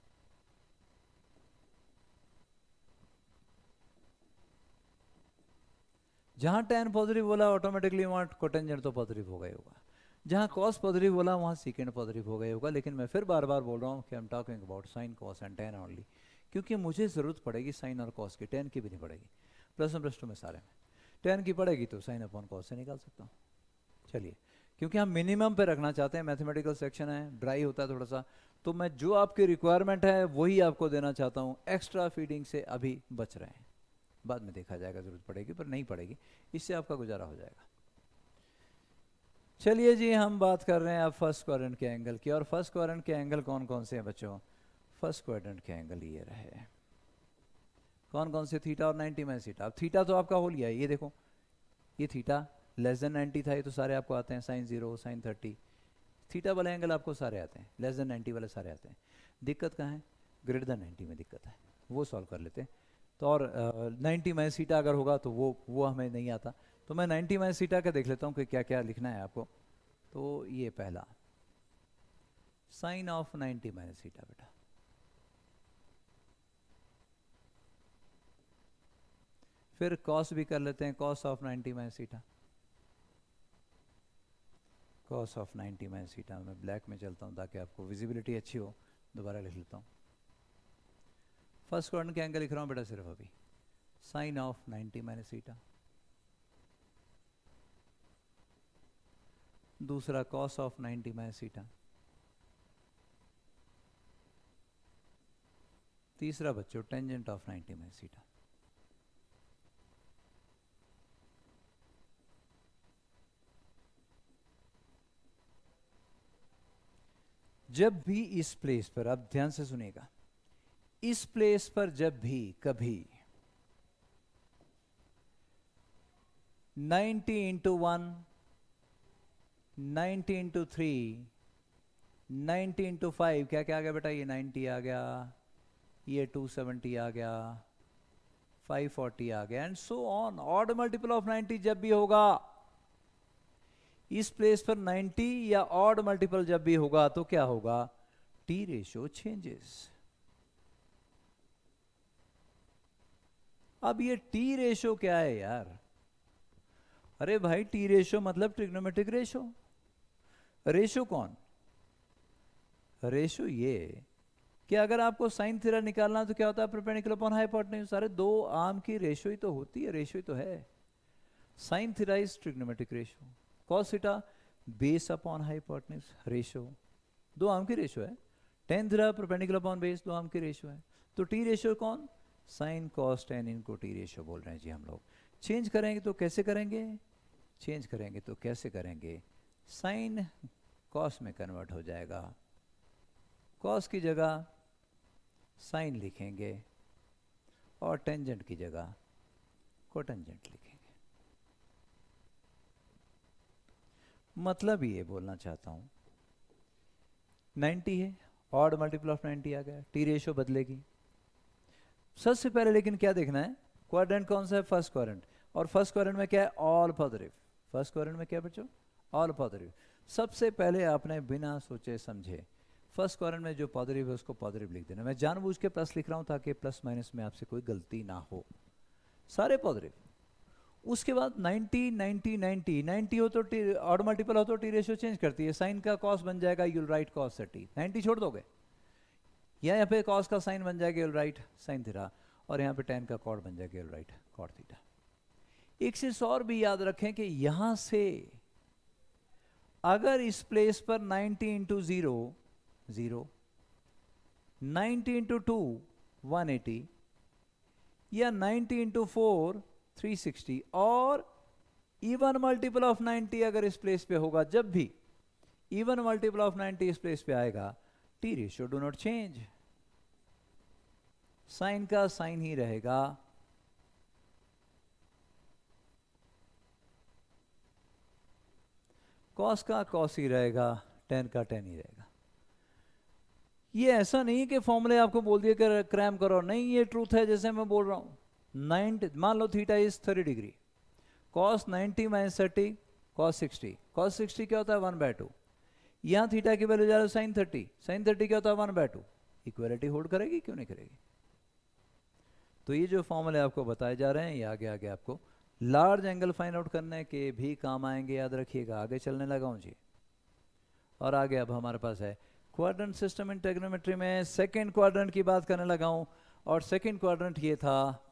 जहां टेन पॉजिटिव बोला ऑटोमेटिकली वहां कोटेंजेंट तो पॉजिटिव हो गया होगा, जहां कॉस पॉजिटिव बोला वहां सीकेंट पॉजिटिव हो गया होगा। लेकिन मैं फिर बार बार बोल रहा हूं कि I am talking about sine, cos and tan only, क्योंकि मुझे जरूरत पड़ेगी साइन और कॉस की, टेन की भी नहीं पड़ेगी। प्लस वन प्लस टू में सारे में टेन की पड़ेगी तो साइन अपॉन कॉस से निकाल सकता हूँ। चलिए, क्योंकि हम मिनिमम पे रखना चाहते हैं, मैथमेटिकल सेक्शन है, ड्राई होता है थोड़ा सा, तो मैं जो आपकी रिक्वायरमेंट है वही आपको देना चाहता हूँ। एक्स्ट्रा फीडिंग से अभी बच रहे हैं, बाद में देखा जाएगा, जरूरत पड़ेगी पर नहीं पड़ेगी, इससे आपका गुजारा हो जाएगा। चलिए जी, हम बात कर रहे हैं अब फर्स्ट क्वाड्रेंट के एंगल की। और फर्स्ट क्वाड्रेंट के एंगल कौन कौन से हैं बच्चों? फर्स्ट क्वाड्रेंट के एंगल ये रहे। कौन कौन से? थीटा और 90 माइनस थीटा। अब थीटा तो आपका हो लिया है, ये देखो, ये थीटा लेस देन 90 था, ये तो सारे आपको आते हैं, साइन 0, साइन 30, थीटा वाले एंगल आपको सारे आते हैं, लेस देन 90 वाले सारे आते हैं। दिक्कत कहाँ है? ग्रेटर देन 90 में दिक्कत है, वो सॉल्व कर लेते हैं। तो और 90 माइनस थीटा अगर होगा तो वो हमें नहीं आता, तो मैं 90 माइनस थीटा का देख लेता हूँ कि क्या क्या लिखना है आपको। तो ये पहला साइन ऑफ 90 माइनस थीटा बेटा, फिर कॉस भी कर लेते हैं, cos of 90 minus theta, cos of 90 minus theta. मैं ब्लैक में चलता हूँ ताकि आपको विजिबिलिटी अच्छी हो, दोबारा लिख लेता हूँ। फर्स्ट क्वाड्रेंट के एंगल लिख रहा हूँ बेटा सिर्फ अभी, साइन ऑफ 90 माइनस थीटा, दूसरा कॉस ऑफ 90 माइनस थीटा, तीसरा बच्चों टेंजेंट ऑफ 90 माइनस थीटा। जब भी इस प्लेस पर, अब ध्यान से सुनिएगा, इस प्लेस पर जब भी कभी 90 इंटू 1, 90 इंटू 3, 90 इंटू 5, क्या क्या आ गया बेटा? ये 90 आ गया, ये 270 आ गया, 540 आ गया, and so on. Odd multiple of 90 जब भी होगा इस प्लेस पर 90, या ऑड मल्टीपल जब भी होगा तो क्या होगा? T ratio changes. अब ये टी रेशियो क्या है यार? अरे भाई, टी रेशियो मतलब ट्रिग्नोमेट्रिक रेशियो। रेशियो कौन? रेशियो ये कि अगर आपको साइन थीटा निकालना तो क्या होता है? Perpendicular upon hypotenuse. सारे दो आर्म की रेशियो ही तो होती है, रेशियो ही तो है। Sine theta is trigonometric ratio, cos theta base upon hypotenuse ratio, दो आर्म की रेशियो है। Tan theta perpendicular upon base, दो आर्म की रेशियो है। तो टी रेशियो कौन? साइन कॉस टेन, इनको टी रेशियो बोल रहे हैं जी हम लोग। चेंज करेंगे तो कैसे करेंगे? चेंज करेंगे तो कैसे करेंगे? साइन कॉस में कन्वर्ट हो जाएगा, कॉस की जगह साइन लिखेंगे और टेंजेंट की जगह कोटेंजेंट लिखेंगे। मतलब ये बोलना चाहता हूं, 90 है, ऑड मल्टीपल ऑफ 90 आ गया, टी रेशियो बदलेगी। सबसे पहले लेकिन क्या देखना है? क्वाड्रेंट कौन सा है? First quadrant. और फर्स्ट क्वाड्रेंट में क्या है? All positive. फर्स्ट क्वाड्रेंट में क्या बच्चों? All positive. सबसे पहले आपने बिना सोचे समझे फर्स्ट क्वाड्रेंट में जो पॉजिटिव है उसको पॉजिटिव लिख देना। मैं जानबूझ के प्लस लिख रहा हूं ताकि प्लस माइनस में आपसे कोई गलती ना हो, सारे पॉजिटिव। उसके बाद 90 90 90 90 हो तो ऑड मल्टीपल हो तो टी रेशियो चेंज करती है, साइन का कॉस बन जाएगा, यूल राइट कॉस 30, 90 छोड़ दोगे, या यहाँ पे कॉस का साइन बन जाएगा, यूल राइट साइन थीटा, और यहाँ पे टेन का कॉट बन जाएगा, यूल राइट कॉट थीटा। एक चीज और भी याद रखें कि यहां से अगर इस प्लेस पर 90 इंटू 0 0, 90 इंटू 2 180, या 90 इंटू 4 360, और इवन मल्टीपल ऑफ 90 अगर इस प्लेस पे होगा, जब भी इवन मल्टीपल ऑफ 90 इस प्लेस पे आएगा, T ratio do not change, sine का साइन ही रहेगा, कॉस का कॉस ही रहेगा, टेन का टेन ही रहेगा। ये ऐसा नहीं कि फॉर्मूले आपको बोल दिए कि क्रैम करो, नहीं, ये ट्रूथ है जैसे मैं बोल रहा हूं। 90, मान लो theta is 30 degree, cos 90 minus 30 cos 60, cos 60 क्या होता है? 1/2। यहां थीटा की वैल्यू जा रहा है साइन 30, साइन 30 क्या होता है? 1/2। इक्वालिटी होल्ड करेगी? क्यों नहीं करेगी? तो ये जो फॉर्मूले आपको बताए जा रहे हैं, ये आगे आगे आपको लार्ज एंगल फाइंड आउट करने के भी काम आएंगे, याद रखिएगा। आगे चलने लगा हूं जी, और आगे अब हमारे पास है क्वाड्रेंट सिस्टम इन ट्रिग्नोमेट्री में सेकंड क्वाड्रेंट की बात करने लगा हूं। और सेकंड क्वाड्रेंट ये था,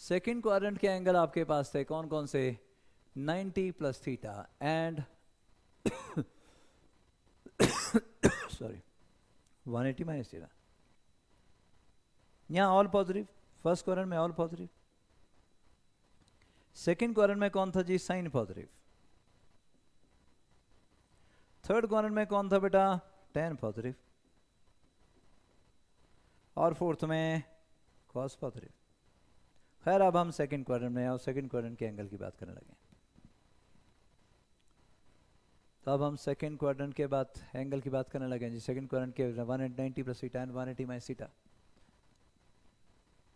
सेकंड क्वाड्रेंट के एंगल आपके पास थे कौन कौन से? 90 plus theta and sorry 180 minus theta. यहां ऑल पॉजिटिव, फर्स्ट क्वाड्रेंट में ऑल पॉजिटिव। सेकंड क्वाड्रेंट में कौन था जी? Sine positive. थर्ड क्वाड्रेंट में कौन था बेटा, tan पॉजिटिव, और फोर्थ में cos पॉजिटिव। खैर अब हम सेकंड क्वाड्रेंट में और सेकंड क्वाड्रेंट के एंगल की बात करने लगे। तो अब हम सेकंड क्वाड्रेंट के बाद एंगल की बात करने लगे जी। सेकंड क्वाड्रेंट के 190 plus theta and 180 minus theta.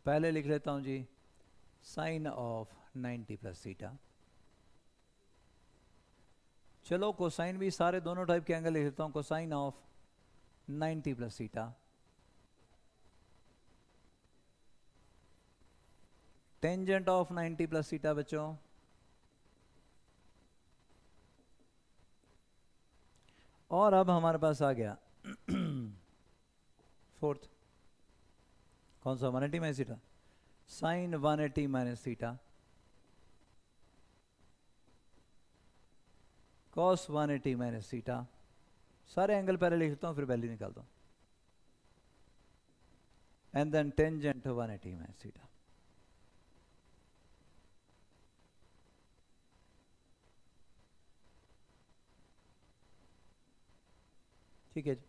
पहले लिख लेता हूं जी साइन ऑफ 90 प्लस थीटा। चलो कोसाइन भी सारे दोनों टाइप के एंगल लिख लेता हूं। Cosine of 90 plus theta tangent of 90 plus theta बच्चों, और अब हमारे पास आ गया फोर्थ कौन सा, 180 minus theta, sine 180 minus theta cos 180 minus theta. सारे एंगल पहले लिख लेता हूं फिर वैल्यू निकालता हूं। And then tangent 180 minus theta. ठीक है जी,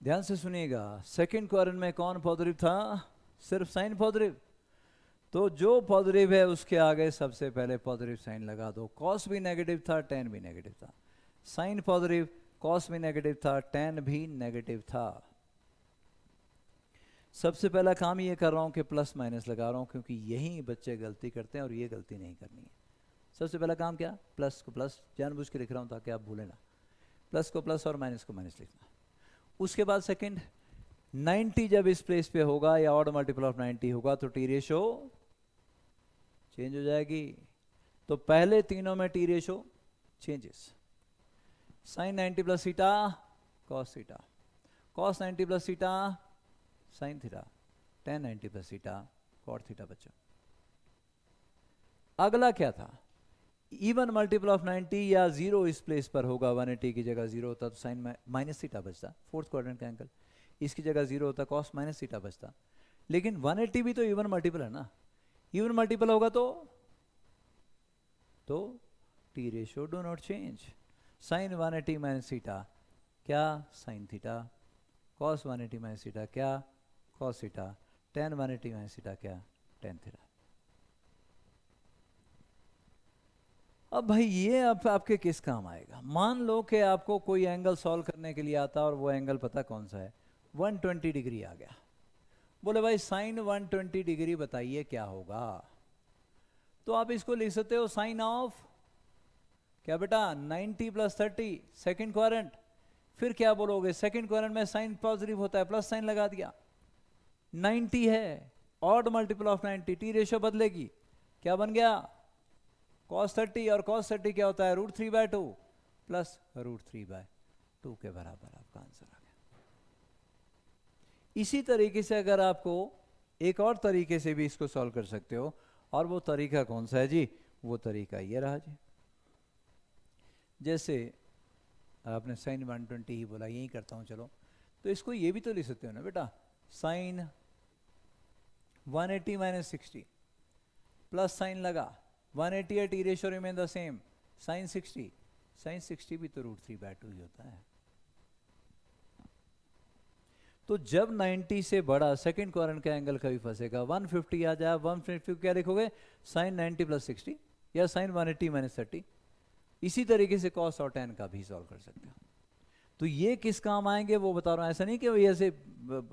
ध्यान से सुनिएगा। सेकंड क्वाड्रेंट में कौन पॉजिटिव था, सिर्फ साइन पॉजिटिव। तो जो पॉजिटिव है उसके आगे सबसे पहले पॉजिटिव साइन लगा दो। कॉस भी नेगेटिव था, टेन भी नेगेटिव था। साइन पॉजिटिव, कॉस भी नेगेटिव था, टेन भी नेगेटिव था। सबसे पहला काम ये कर रहा हूं कि प्लस माइनस लगा रहा हूं, क्योंकि यही बच्चे गलती करते हैं और ये गलती नहीं करनी है। सबसे पहला काम क्या, प्लस को प्लस जानबूझ के लिख रहा हूं ताकि आप भूलें ना। प्लस को प्लस और माइनस को माइनस लिखना। उसके बाद सेकंड 90 जब इस प्लेस पे होगा या ऑड मल्टीपल ऑफ 90 होगा तो टी रेशो चेंज हो जाएगी। तो पहले तीनों में T ratio changes. Sine 90 plus theta cos theta, cos 90 plus theta sine theta, tan 90 plus theta cot theta. बच्चों अगला क्या था, इवन मल्टीपल ऑफ 90 या जीरो इस प्लेस पर होगा। 180 की जगह जीरो होता तो साइन माइनस थीटा बचता, फोर्थ क्वाड्रेंट का एंगल। इसकी जगह जीरो होता कॉस माइनस थीटा बचता। लेकिन 180 भी तो इवन मल्टीपल है ना, इवन मल्टीपल होगा तो T ratio do not change. Sine 180 minus theta क्या, sine theta, cos 180 minus theta क्या, cos theta, tan 180 minus theta क्या, टेन थीटा। अब भाई ये अब आपके किस काम आएगा। मान लो कि आपको कोई एंगल सॉल्व करने के लिए आता और वो एंगल पता कौन सा है, 120 डिग्री आ गया। बोले भाई साइन 120 डिग्री बताइए क्या होगा। तो आप इसको लिख सकते हो साइन ऑफ क्या बेटा, 90 प्लस 30 सेकेंड क्वाड्रेंट। फिर क्या बोलोगे, सेकेंड क्वाड्रेंट में साइन पॉजिटिव होता है, प्लस साइन लगा दिया। 90 है, odd multiple of 90, T ratio बदलेगी, क्या बन गया cos 30, और cos 30 क्या होता है, √3/2 प्लस √3/2 के बराबर आपका आंसर आ गया। इसी तरीके से अगर आपको एक और तरीके से भी इसको सॉल्व कर सकते हो, और वो तरीका कौन सा है जी, वो तरीका ये रहा जी। जैसे आपने साइन 120 ही बोला, यही करता हूं चलो, तो इसको ये भी तो लिख सकते हो ना बेटा, साइन 180 माइनस 60 प्लस साइन लगा 180 है, T ratio remain the same, sine 60, sine 60 भी तो √3/2 ही होता है। तो जब 90 से बड़ा सेकंड क्वाड्रेंट का एंगल कभी फंसेगा, 150 आ जाए, 150 क्या लिखोगे, साइन 90 प्लस 60 या साइन 180 माइनस 30। इसी तरीके से कॉस और टेन का भी सॉल्व कर सकते हो। तो ये किस काम आएंगे वो बता रहा हूँ, ऐसा नहीं कि ऐसे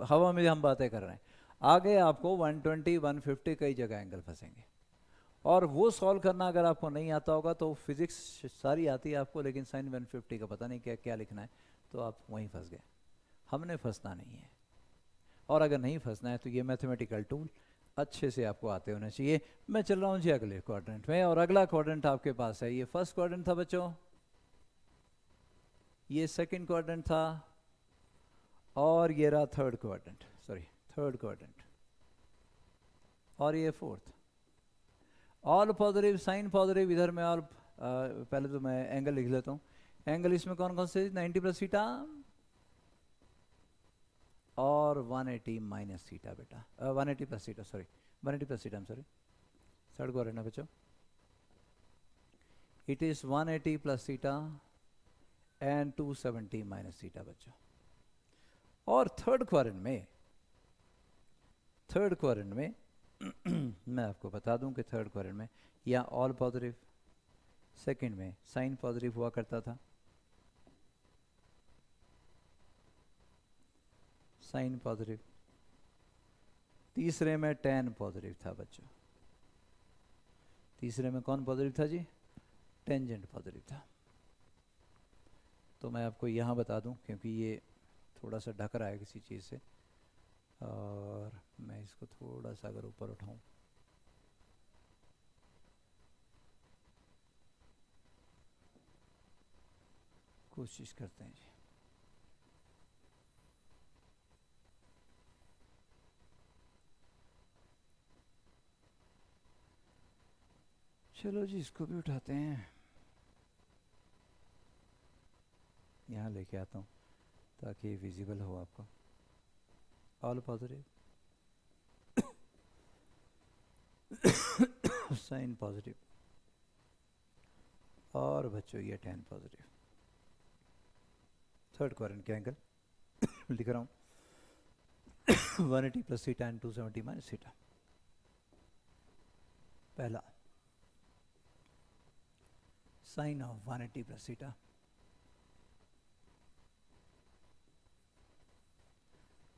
हवा में हम बातें कर रहे हैं। आगे आपको 120 150 कई जगह एंगल फंसेंगे, और वो सॉल्व करना अगर आपको नहीं आता होगा तो फिजिक्स सारी आती है आपको, लेकिन साइन 150 का पता नहीं क्या क्या लिखना है, तो आप वहीं फंस गए। हमने फंसना नहीं है, और अगर नहीं फंसना है तो ये मैथमेटिकल टूल अच्छे से आपको आते होने चाहिए। मैं चल रहा हूँ जी अगले क्वाड्रेंट में, और अगला क्वाड्रेंट आपके पास है, ये फर्स्ट क्वाड्रेंट था बच्चों, ये सेकंड क्वाड्रेंट था, और ये रहा third quadrant, sorry third quadrant, और ये fourth. All positive, sine positive, इधर में ऑल पहले तो मैं एंगल लिख लेता हूँ। एंगल इसमें कौन कौन से, 90 प्लस थीटा और 180 माइनस थीटा बेटा, 180 plus theta, sorry 180 plus theta, sorry third quadrant ना बच्चों, it is 180 plus theta and 270 minus theta बच्चों। और थर्ड क्वाड्रेंट में मैं आपको बता दूं कि थर्ड क्वाड्रेंट में या ऑल पॉजिटिव, सेकंड में साइन पॉजिटिव हुआ करता था, साइन पॉजिटिव, तीसरे में टेन पॉजिटिव था बच्चों। तीसरे में कौन पॉजिटिव था जी? टेंजेंट पॉजिटिव था। तो मैं आपको यहाँ बता दूं क्योंकि ये थोड़ा सा ढक रहा है किसी चीज़ से, और मैं इसको थोड़ा सा अगर ऊपर उठाऊं, कोशिश करते हैं जी। चलो जी इसको भी उठाते हैं, यहाँ लेके आता हूँ ताकि विजिबल हो आपको। ऑल पॉजिटिव, साइन पॉजिटिव, और बच्चों ये टेन पॉजिटिव। थर्ड क्वाड्रेंट के एंगल लिख रहा हूँ 180 plus theta and 270 minus theta. पहला sine of 180 plus theta,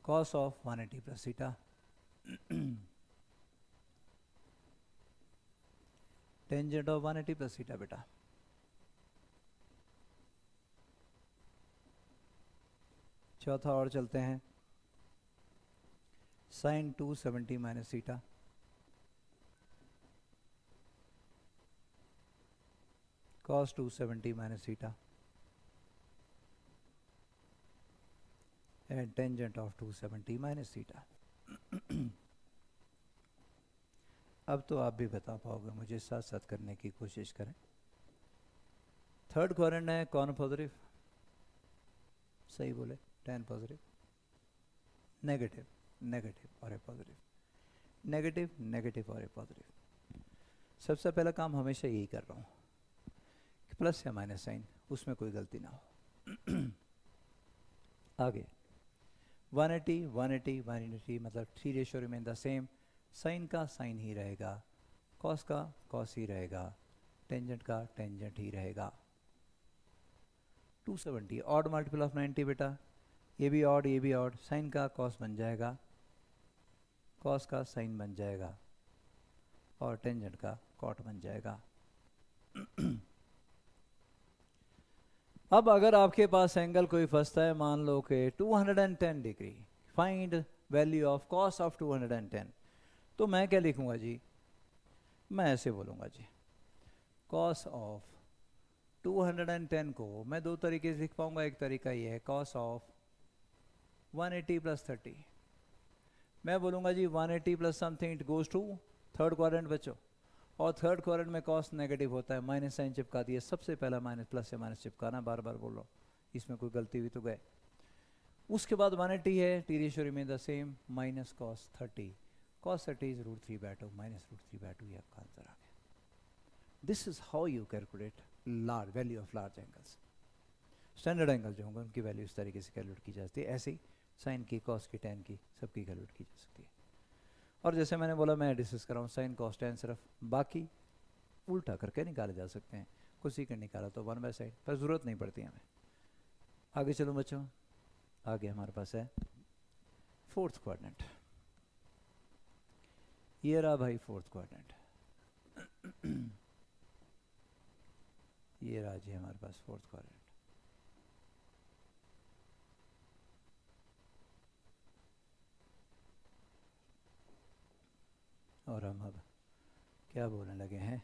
cos of 180 plus theta, tangent of 180 plus theta बेटा। चौथा और चलते हैं, sine 270 minus theta, cos 270 minus theta, and tangent of 270 minus theta. अब तो आप भी बता पाओगे, मुझे साथ साथ करने की कोशिश करें। थर्ड क्वाड्रेंट है कौन पॉजिटिव? सही बोले, टेन पॉजिटिव, नेगेटिव नेगेटिव और ए पॉजिटिव, नेगेटिव नेगेटिव और ए पॉजिटिव। सबसे पहला काम हमेशा यही कर रहा हूँ, प्लस या माइनस साइन, उसमें कोई गलती ना हो। आगे 180 180 180 मतलब 3 ratio remain the same, sine का साइन ही रहेगा, कॉस का कॉस ही रहेगा, टेंजेंट का टेंजेंट ही रहेगा। 270 ऑड मल्टीपल ऑफ 90 बेटा, ये भी ऑड ये भी ऑड, साइन का कॉस बन जाएगा, कॉस का साइन बन जाएगा, और टेंजेंट का कॉट बन जाएगा। अब अगर आपके पास एंगल कोई फंसता है, मान लो कि 210 degree, find value of cos of 210, तो मैं क्या लिखूंगा जी? मैं ऐसे बोलूंगा जी, कॉस ऑफ 210 को मैं दो तरीके से लिख पाऊंगा। एक तरीका ये है कॉस ऑफ 180 प्लस 30, मैं बोलूंगा जी 180 plus something it goes to third quadrant बच्चों, और थर्ड क्वाड्रेंट में कॉस नेगेटिव होता है, माइनस साइन चिपका दिया, सबसे पहला माइनस प्लस से माइनस चिपकाना, बार बार बोल रहा हूँ, इसमें कोई गलती हुई तो गए। उसके बाद 180 है, T ratio remain the same, minus cos 30, cos 30 is √3/2 minus √3/2, ये आपका आंसर आ गया। This is how you calculate large value of large angles. Standard angle जो होंगे उनकी वैल्यू इस तरीके से कैलकुलेट की जाती है, ऐसे ही साइन की, कॉस की, टेन की, सबकी कैलकुलेट की जा सकती है। और जैसे मैंने बोला, मैं डिस्कस कर रहा हूँ साइन कॉस टेन, सिर्फ बाकी उल्टा करके निकाले जा सकते हैं, कुछ ही कर निकाला तो 1/साइड, पर ज़रूरत नहीं पड़ती हमें। आगे चलो बच्चों, आगे हमारे पास है फोर्थ क्वाड्रेंट। ये रहा भाई फोर्थ क्वाड्रेंट। ये रहा जी हमारे पास फोर्थ क्वाड्रेंट। और हम अब क्या बोलने लगे हैं?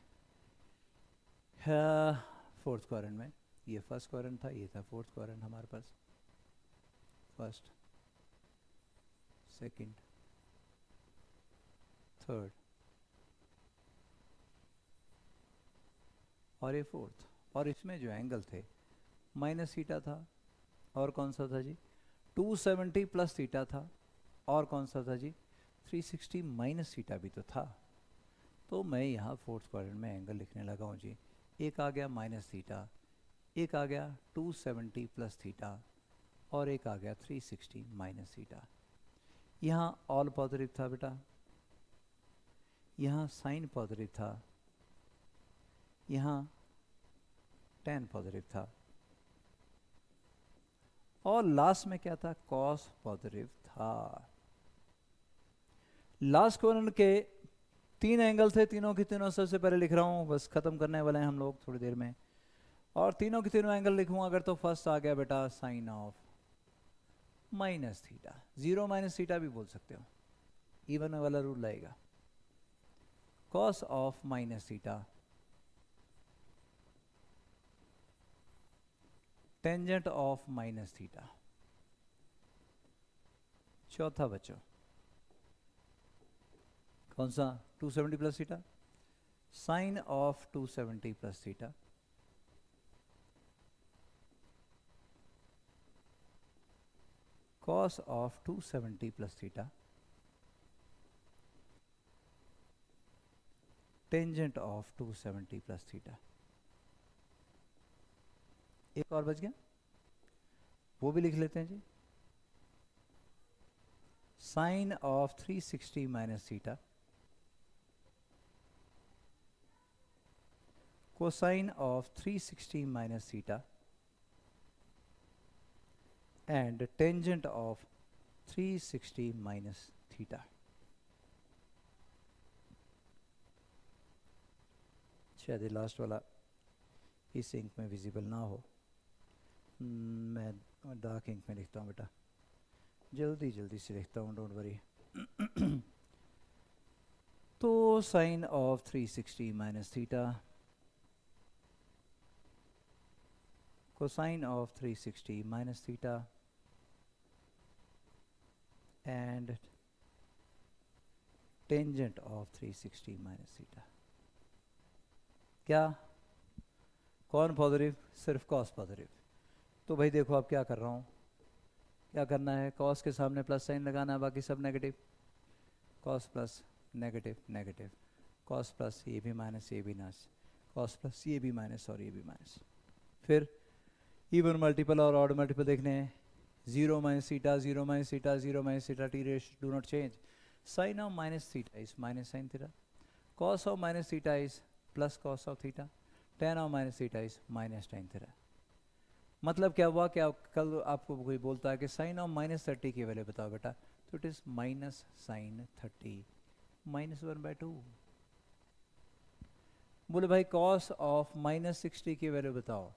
फोर्थ क्वाड्रेंट में ये फर्स्ट क्वाड्रेंट था, ये था फोर्थ क्वाड्रेंट हमारे पास, फर्स्ट, सेकंड, थर्ड और ये फोर्थ। और इसमें जो एंगल थे माइनस थीटा था, और कौन सा था जी? 270 प्लस थीटा था, और कौन सा था जी? 360 माइनस थीटा भी तो था। तो मैं यहाँ फोर्थ क्वाड्रेंट में एंगल लिखने लगा हूँ जी, एक आ गया माइनस थीटा, एक आ गया 270 प्लस थीटा और एक आ गया 360 माइनस थीटा। यहाँ ऑल पॉजिटिव था बेटा, यहाँ साइन पॉजिटिव था, यहाँ tan पॉजिटिव था, और लास्ट में क्या था, कॉस पॉजिटिव था। लास्ट क्वाड्रेंट के 3 एंगल थे, तीनों की तीनों सबसे पहले लिख रहा हूँ, बस खत्म करने वाले हैं हम लोग थोड़ी देर में। और तीनों के तीनों एंगल लिखूंगा अगर, तो फर्स्ट आ गया बेटा sine of minus theta, 0 minus theta भी बोल सकते हो, इवन वाला रूल लगेगा। Cos of minus theta, tangent of minus theta. चौथा बच्चों कौन सा, 270 plus theta, sine of 270 plus theta, cos of 270 plus theta, tangent of 270 plus theta। एक और बच गया, वो भी लिख लेते हैं जी, sine of 360 minus theta, cosine of 360 minus theta, and tangent of 360 minus theta। शायद लास्ट वाला इस इंक में विजिबल ना हो, मैं डार्क इंक में लिखता हूँ बेटा, जल्दी जल्दी से लिखता हूँ, डोंट वरी। तो sine of 360 minus theta, cosine of 360 minus theta, and tangent of 360 minus theta। क्या, कौन पॉजिटिव, सिर्फ कॉस पॉजिटिव। तो भाई देखो अब क्या कर रहा हूँ, क्या करना है, कॉस के सामने प्लस साइन लगाना है, बाकी सब negative, cos plus negative negative, cos plus ये भी माइनस ये भी माइनस, कॉस प्लस ये भी माइनस और ये भी माइनस। फिर इवन मल्टीपल और ऑड मल्टीपल देखने हैं, 0 minus theta 0 minus theta 0 minus theta, T ratio do not change, sine of minus theta is minus sine theta, cos of minus theta is plus cos of theta, tan of minus theta is minus tan theta. मतलब क्या हुआ, क्या कल आपको कोई बोलता है कि साइन ऑफ माइनस 30 की वैल्यू बताओ बेटा, तो it is minus sine 30 minus 1/2। बोले भाई कॉस ऑफ माइनस 60 की वैल्यू बताओ,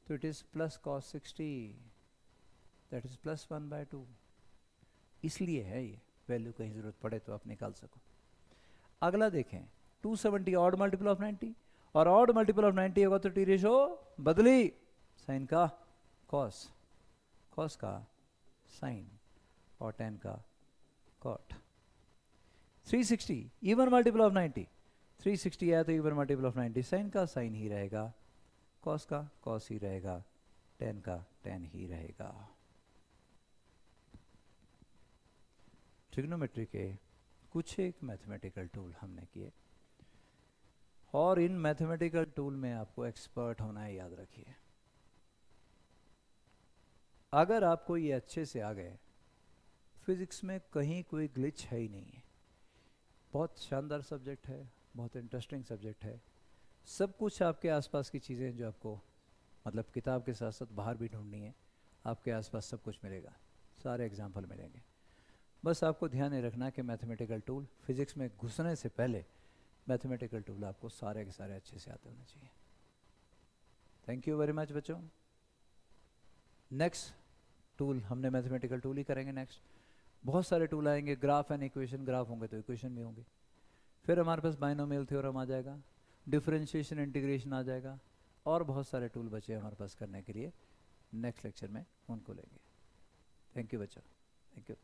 तो it is plus cos 60, that is plus 1/2। इसलिए है ये, वैल्यू कहीं जरूरत पड़े तो आप निकाल सको। अगला देखें, 270 ऑड मल्टीपल ऑफ 90, और ऑड मल्टीपल ऑफ 90 होगा तो टी रेशो बदली, साइन का कॉस, कॉस का साइन, और टेन का कॉट। 360 इवन मल्टीपल ऑफ 90, 360 आया तो इवन मल्टीपल ऑफ 90, साइन का साइन ही रहेगा, कॉस का कॉस ही रहेगा, टेन का टेन ही रहेगा। ट्रिग्नोमेट्री के कुछ एक मैथमेटिकल टूल हमने किए, और इन मैथमेटिकल टूल में आपको एक्सपर्ट होना है, याद रखिए। अगर आपको ये अच्छे से आ गए, फिजिक्स में कहीं कोई ग्लिच है ही नहीं है, बहुत शानदार सब्जेक्ट है, बहुत इंटरेस्टिंग सब्जेक्ट है। सब कुछ आपके आसपास की चीज़ें जो आपको मतलब किताब के साथ साथ बाहर भी ढूंढनी है, आपके आसपास सब कुछ मिलेगा, सारे एग्जाम्पल मिलेंगे। बस आपको ध्यान ये रखना कि मैथमेटिकल टूल, फिजिक्स में घुसने से पहले मैथमेटिकल टूल आपको सारे के सारे अच्छे से आते होने चाहिए। थैंक यू वेरी मच बच्चों। नेक्स्ट टूल हमने मैथमेटिकल टूल ही करेंगे नेक्स्ट। बहुत सारे टूल आएंगे, ग्राफ एंड इक्वेशन, ग्राफ होंगे तो इक्वेशन भी होंगे। फिर हमारे पास बाइनोमियल थ्योरम आ जाएगा, डिफरेंशिएशन इंटीग्रेशन आ जाएगा, और बहुत सारे टूल बचे हमारे पास करने के लिए। नेक्स्ट लेक्चर में उनको लेंगे। थैंक यू बच्चों, थैंक यू।